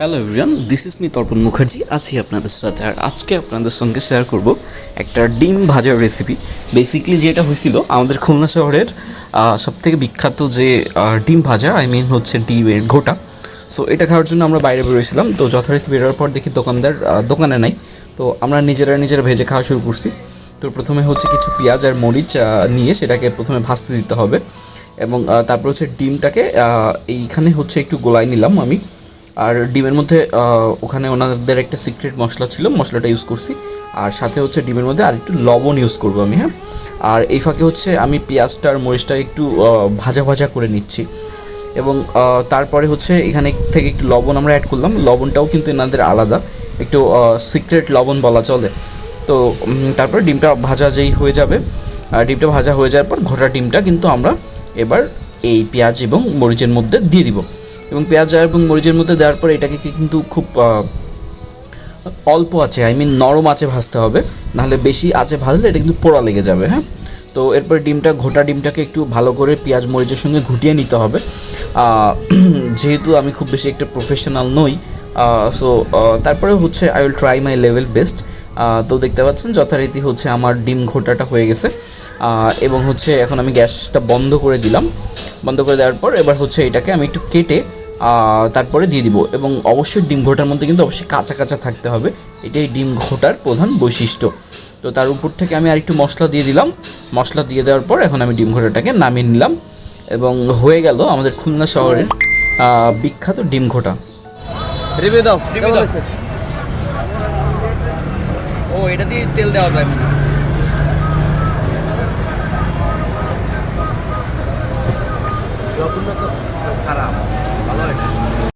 Hello everyone, this is me Tarpan Mukherjee আছি আপনাদের সাথে। আর আজকে আপনাদের সঙ্গে শেয়ার করব একটা ডিম ভাজার রেসিপি। বেসিক্যালি যেটা হয়েছিল আমাদের খুলনা শহরের সবথেকে বিখ্যাত যে ডিম ভাজা, আই মিন হচ্ছে ডিমের ঘোটা। সো এটা খাওয়ার জন্য আমরা বাইরে বেরোয়েছিলাম। তো যথারীতি বেরোয়ার পর দেখি দোকানদার দোকানে নাই। তো আমরা নিজেরা ভেজে খাওয়া শুরু করছি। তো প্রথমে হচ্ছে কিছু পেঁয়াজ আর মরিচ নিয়ে সেটাকে প্রথমে ভাজতে দিতে হবে, এবং তারপর হচ্ছে ডিমটাকে এইখানে হচ্ছে একটু গোলায় নিলাম আমি। আর ডিমের মধ্যে ওখানে ওনাদের একটা সিক্রেট মশলা ছিল, মশলাটা ইউজ করছি। আর সাথে হচ্ছে ডিমের মধ্যে আর একটু লবণ ইউজ করবো আমি, হ্যাঁ। আর এই ফাঁকে হচ্ছে আমি পেঁয়াজটা আর মরিচটা একটু ভাজা ভাজা করে নিচ্ছি, এবং তারপরে হচ্ছে এখানে থেকে একটু লবণ আমরা অ্যাড করলাম। লবণটাও কিন্তু এনাদের আলাদা, একটু সিক্রেট লবণ বলা চলে। তো তারপরে ডিমটা ভাজা যেই হয়ে যাবে, ডিমটা ভাজা হয়ে যাওয়ার পর ঘোটা ডিমটা কিন্তু আমরা এবার এই পেঁয়াজ এবং মরিচের মধ্যে দিয়ে দিব। এবং পেঁয়াজ এবং মরিচের মধ্যে দেওয়ার পর এটাকে কিন্তু খুব অল্প আছে, আই মিন নরম আঁচে ভাজতে হবে, নাহলে বেশি আঁচে ভাজলে এটা কিন্তু পোড়া লেগে যাবে, হ্যাঁ। তো এরপর ঘোটা ডিমটাকে একটু ভালো করে পেঁয়াজ মরিচের সঙ্গে ঘুটিয়ে নিতে হবে। যেহেতু আমি খুব বেশি একটা প্রফেশনাল নই, সো তারপরে হচ্ছে I will try my level best. তো দেখতে পাচ্ছেন যথারীতি হচ্ছে আমার ডিম ঘোটাটা হয়ে গেছে, এবং হচ্ছে এখন আমি গ্যাসটা বন্ধ করে দিলাম। বন্ধ করে দেওয়ার পর এবার হচ্ছে এটাকে আমি একটু কেটে তারপরে দিয়ে দিব। এবং অবশ্যই ডিম ঘোটার মধ্যে কিন্তু অবশ্যই কাঁচা কাঁচা থাকতে হবে, এটাই ডিম ঘোটার প্রধান বৈশিষ্ট্য। তো তার উপর থেকে আমি আরেকটু মশলা দিয়ে দিলাম। মশলা দিয়ে দেওয়ার পর এখন আমি ডিম ঘোটাটাকে নামিয়ে নিলাম, এবং হয়ে গেল আমাদের খুলনা শহরের বিখ্যাত ডিম ঘোটা। রিভিউ দাও, কেমন হয়েছে? ও, এটা দিয়ে তেল দেওয়া যায় না। জঘন্য তো খারাপ।